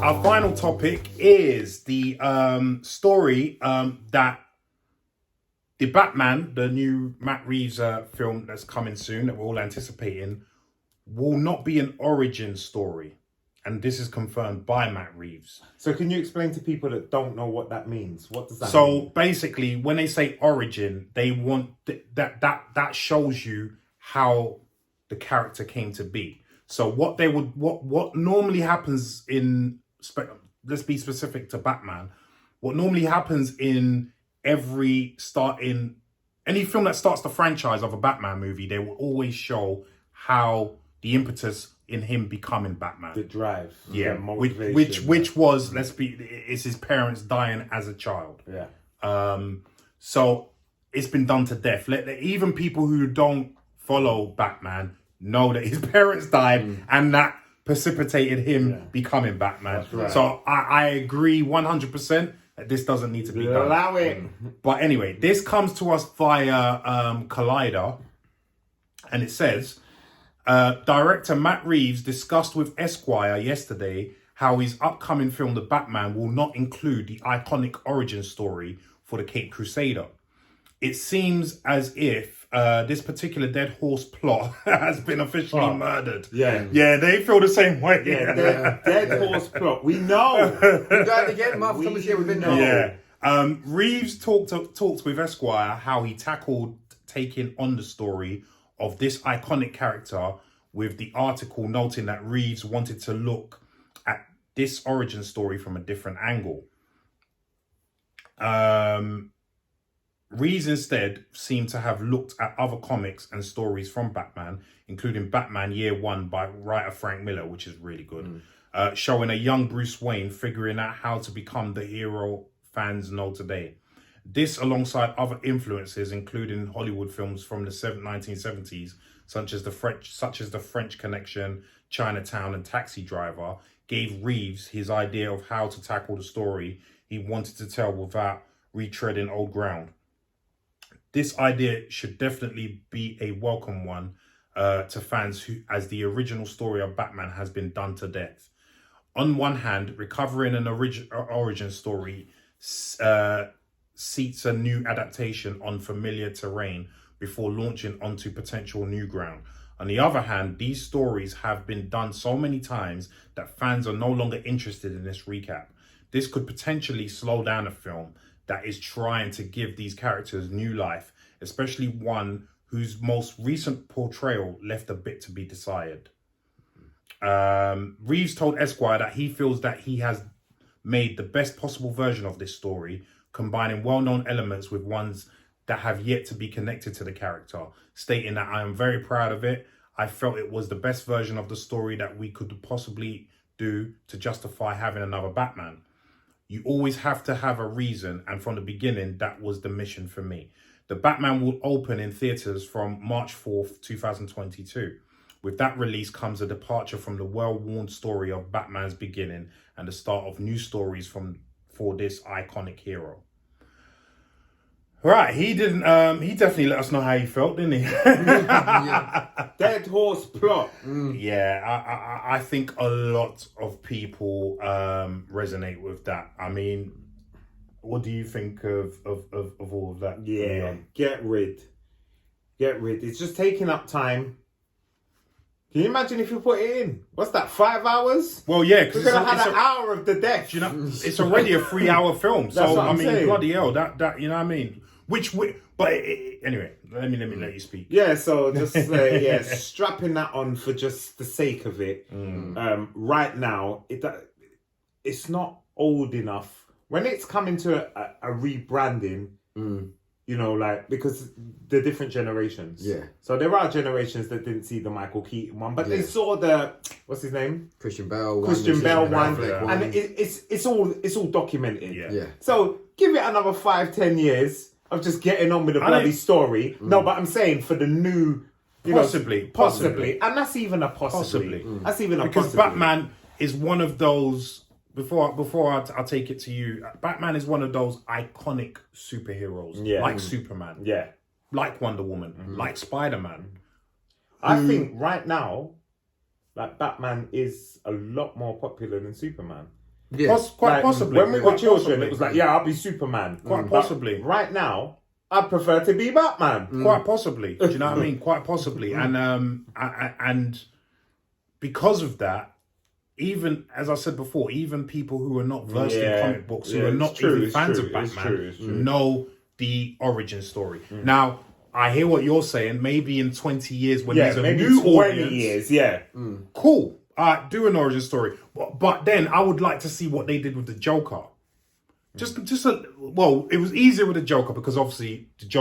Our final topic is the story that the Batman, the new Matt Reeves film that's coming soon, that we're all anticipating, will not be an origin story. And this is confirmed by Matt Reeves. So can you explain to people that don't know what that means? What does that mean? So basically, when they say origin, they want that shows you how the character came to be. So what normally happens in, let's be specific to Batman, what normally happens in any film that starts the franchise of a Batman movie, they will always show how the impetus in him becoming Batman, the drive, yeah, the motivation, which was it's his parents dying as a child. Yeah. So it's been done to death. Even people who don't follow Batman know that his parents died and that precipitated him becoming Batman. That's right. So I agree 100% that this doesn't need to be done. Allow it. But anyway, this comes to us via Collider, and it says, director Matt Reeves discussed with Esquire yesterday how his upcoming film, The Batman, will not include the iconic origin story for the Caped Crusader. It seems as if this particular dead horse plot has been officially murdered. Yeah. Yeah, they feel the same way. Yeah, dead horse plot. We know. You died again, Marv Thomas here within know. Yeah. Reeves talked with Esquire how he tackled taking on the story of this iconic character, with the article noting that Reeves wanted to look at this origin story from a different angle. Reeves instead seemed to have looked at other comics and stories from Batman, including Batman Year One by writer Frank Miller, which is really good, showing a young Bruce Wayne figuring out how to become the hero fans know today. This, alongside other influences, including Hollywood films from the 1970s, such as the French Connection, Chinatown, and Taxi Driver, gave Reeves his idea of how to tackle the story he wanted to tell without retreading old ground. This idea should definitely be a welcome one to fans as the original story of Batman has been done to death. On one hand, recovering an origin story seats a new adaptation on familiar terrain before launching onto potential new ground. On the other hand, these stories have been done so many times that fans are no longer interested in this recap. This could potentially slow down a film that is trying to give these characters new life, especially one whose most recent portrayal left a bit to be desired. Reeves told Esquire that he feels that he has made the best possible version of this story, combining well-known elements with ones that have yet to be connected to the character, stating that I am very proud of it. I felt it was the best version of the story that we could possibly do to justify having another Batman. You always have to have a reason, and from the beginning, that was the mission for me. The Batman will open in theatres from March 4th, 2022. With that release comes a departure from the well-worn story of Batman's beginning and the start of new stories for this iconic hero. Right, he didn't. He definitely let us know how he felt, didn't he? Dead horse plot. Yeah, I think a lot of people resonate with that. I mean, what do you think of all of that? Yeah, get rid. It's just taking up time. Can you imagine if you put it in? What's that, 5 hours? Well, yeah, because we're gonna have an hour of the death. You know, it's already a 3-hour film. So I mean, saying. bloody hell, that you know what I mean. Anyway, let me let you speak. Yeah, so just strapping that on for just the sake of it. Right now, it's not old enough. When it's coming to a rebranding, you know, like, because the different generations. Yeah. So there are generations that didn't see the Michael Keaton one, but they saw the, what's his name? Christian Bale one. And it's all documented. Yeah. So give it another 5-10 years of just getting on with the bloody story. No, but I'm saying for the new, possibly, and that's even a possibly. That's even a because possibly. Batman is one of those. Before I'll take it to you, Batman is one of those iconic superheroes, like Superman, like Wonder Woman, like Spider-Man. I think right now, like, Batman is a lot more popular than Superman. Yeah. Quite possibly. When we were Quite children, possibly. it was like, yeah, I'll be Superman. Quite But possibly. right now, I prefer to be Batman. Quite possibly. Do you know what I mean? Quite possibly. And because of that, even as I said before, even people who are not versed in comic books, who are not even fans of Batman, know the origin story. Now, I hear what you're saying. Maybe in 20 years, when there's a new 20 audience, years, yeah. cool. Do an origin story. But then I would like to see what they did with the Joker. Well, it was easier with the Joker because obviously the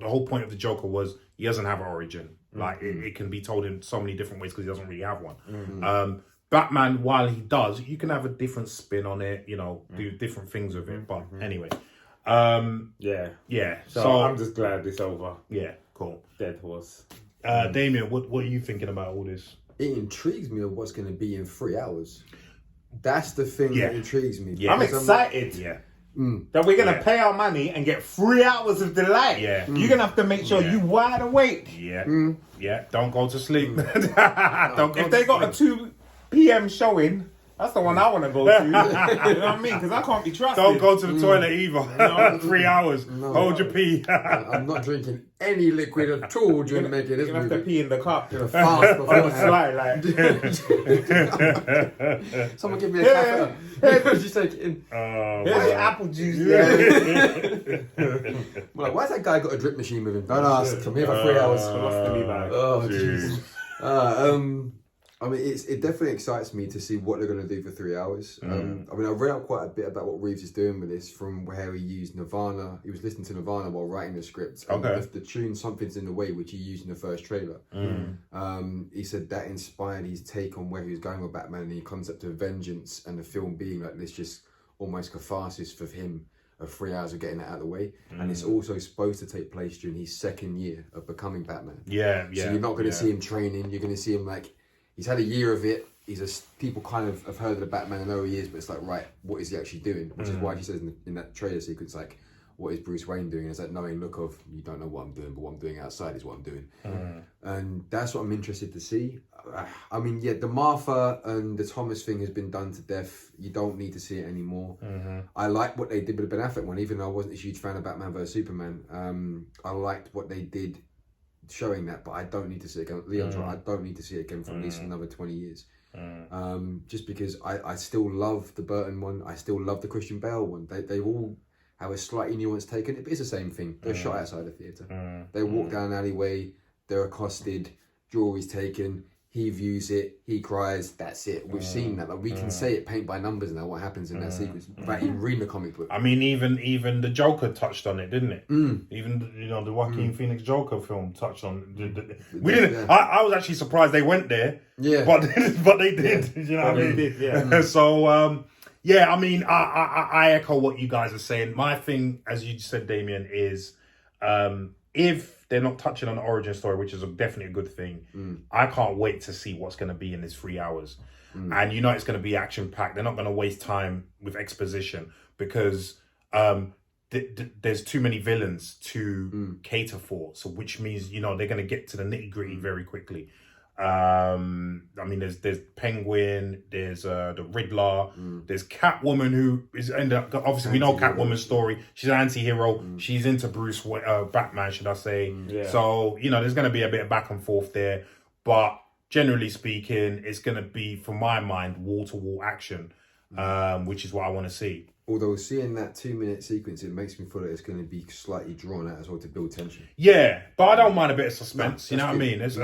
whole point of the Joker was he doesn't have an origin. Like it can be told in so many different ways because he doesn't really have one. Batman, while he does, you can have a different spin on it, do different things with it. But anyway, yeah. So I'm just glad it's over. Yeah, cool. Dead horse. Damien, what are you thinking about all this? It intrigues me of what's going to be in 3 hours. That's the thing that intrigues me. Yeah. I'm excited. That we're going to pay our money and get 3 hours of delight. Yeah. You're going to have to make sure you wide awake. Yeah. Yeah. Don't go to sleep. If they got a 2 p.m. showing, that's the one I want to go to. You know what I mean? Because I can't be trusted. Don't go to the toilet either. 3 hours. Hold your pee. I'm not drinking any liquid at all during the making of this You're going to have to movie. pee in the cup. Gonna fast before On the slide, like. Someone give me a catheter. Hey, just take it in. Here's your apple juice. I'm like, why's that guy got a drip machine with him? Don't ask. I'm here for 3 hours. Philosophy bag. Oh, jeez. I mean, it definitely excites me to see what they're going to do for 3 hours. I mean, I read out quite a bit about what Reeves is doing with this from where he used Nirvana. He was listening to Nirvana while writing the script. And the tune Something's in the Way, which he used in the first trailer. He said that inspired his take on where he was going with Batman and the concept of vengeance and the film being like this just almost catharsis for him of 3 hours of getting that out of the way. And it's also supposed to take place during his second year of becoming Batman. Yeah. So you're not going to see him training. You're going to see him like... He's had a year of it. People kind of have heard of the Batman and know who he is, but it's like, right, what is he actually doing? Which is why he says in that trailer sequence, like, what is Bruce Wayne doing? It's that knowing look of, you don't know what I'm doing, but what I'm doing outside is what I'm doing. And that's what I'm interested to see. I mean, the Martha and the Thomas thing has been done to death. You don't need to see it anymore. I like what they did with the Ben Affleck one, even though I wasn't a huge fan of Batman vs Superman. I liked what they did showing that, but I don't need to see it again. Leon's right, I don't need to see it again for at least another 20 years. Just because I still love the Burton one, I still love the Christian Bale one. They all have a slightly nuanced take on it, but it's the same thing. They're shot outside the theatre. They walk down an alleyway, they're accosted, jewelry's taken, he views it, he cries, that's it. We've seen that. Like, we can say it paint by numbers now, what happens in that sequence, without even reading the comic book. I mean, even the Joker touched on it, didn't it? Even, the Joaquin Phoenix Joker film touched on it. We didn't... I was actually surprised they went there. Yeah. But they did. You know what I mean? They did, yeah. So, I mean, I echo what you guys are saying. My thing, as you said, Damien, is if they're not touching on the origin story, which is definitely a good thing, I can't wait to see what's going to be in this 3 hours. And it's going to be action-packed. They're not going to waste time with exposition because there's too many villains to cater for. So which means, they're going to get to the nitty-gritty very quickly. I mean, there's Penguin, there's the Riddler, there's Catwoman, who is obviously we know Catwoman's story. She's an anti-hero. She's into Batman, should I say? So there's going to be a bit of back and forth there, but generally speaking, it's going to be, for my mind, wall-to-wall action, which is what I want to see. Although seeing that 2-minute sequence, it makes me feel that it's going to be slightly drawn out as well to build tension. Yeah, but I don't mind a bit of suspense. You know what I mean? That's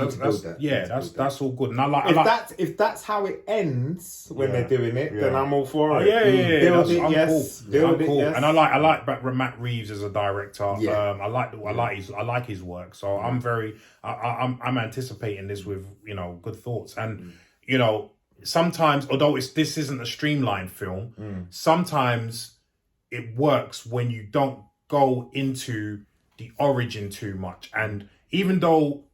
all good. And if that's how it ends when they're doing it, then I'm all for it. Build it, yes. Build it, yes. And I like Matt Reeves as a director. Yeah. I like his work. So I'm anticipating this with good thoughts. And sometimes, although this isn't a streamlined film, sometimes it works when you don't go into the origin too much. And even though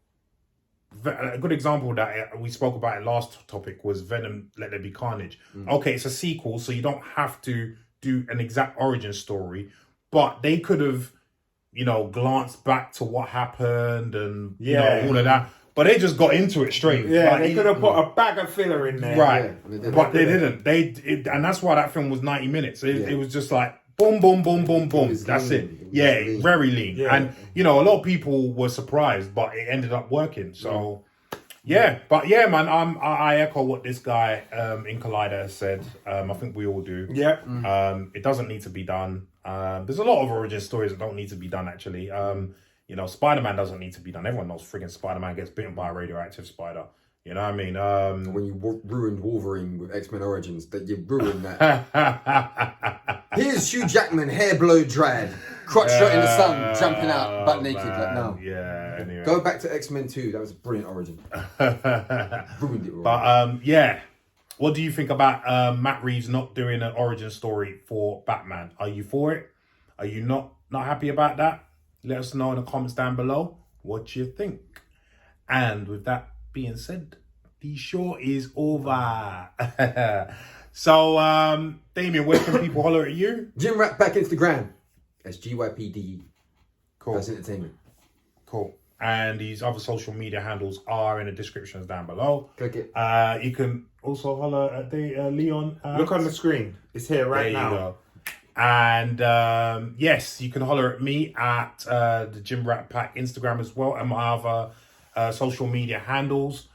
a good example that we spoke about in last topic was Venom, Let There Be Carnage. Okay, it's a sequel, so you don't have to do an exact origin story, but they could have, glanced back to what happened and all of that. but they just got into it straight. Yeah, Like, they could have put a bag of filler in there. right, Yeah, and they didn't. but they didn't. And that's why that film was 90 minutes. It was just like boom, boom, boom, boom, boom. was That's lean. it. It was Yeah, lean. very lean. Yeah. And you know, a lot of people were surprised, but it ended up working. So. Yeah, but yeah, man, I echo what this guy in Collider said. I think we all do. Yeah. It doesn't need to be done. There's a lot of origin stories that don't need to be done, actually. You know, Spider-Man doesn't need to be done. Everyone knows friggin' Spider-Man gets bitten by a radioactive spider. You know what I mean? When you ruined Wolverine with X-Men Origins, that you ruined that. Here's Hugh Jackman, hair blow dried, crotch shot in the sun, jumping out, butt naked. Like, no. Yeah, anyway. Go back to X-Men 2. That was a brilliant origin. Ruined it. But yeah, what do you think about Matt Reeves not doing an origin story for Batman? Are you for it? Are you not happy about that? Let us know in the comments down below what you think. And with that being said, the show is over. So, Damien, where can people holler at you? Gymrat back Instagram. That's GYPDE. Cool. That's entertainment. Cool. And these other social media handles are in the descriptions down below. Click it. You can also holler at the Leon. Look on the screen. It's here right now. Go. And yes, you can holler at me at the Gymrat Pack Instagram as well, and my other social media handles.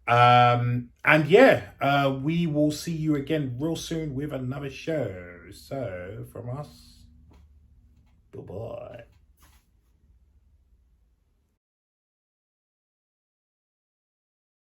And yeah, we will see you again real soon with another show. So from us, bye-bye.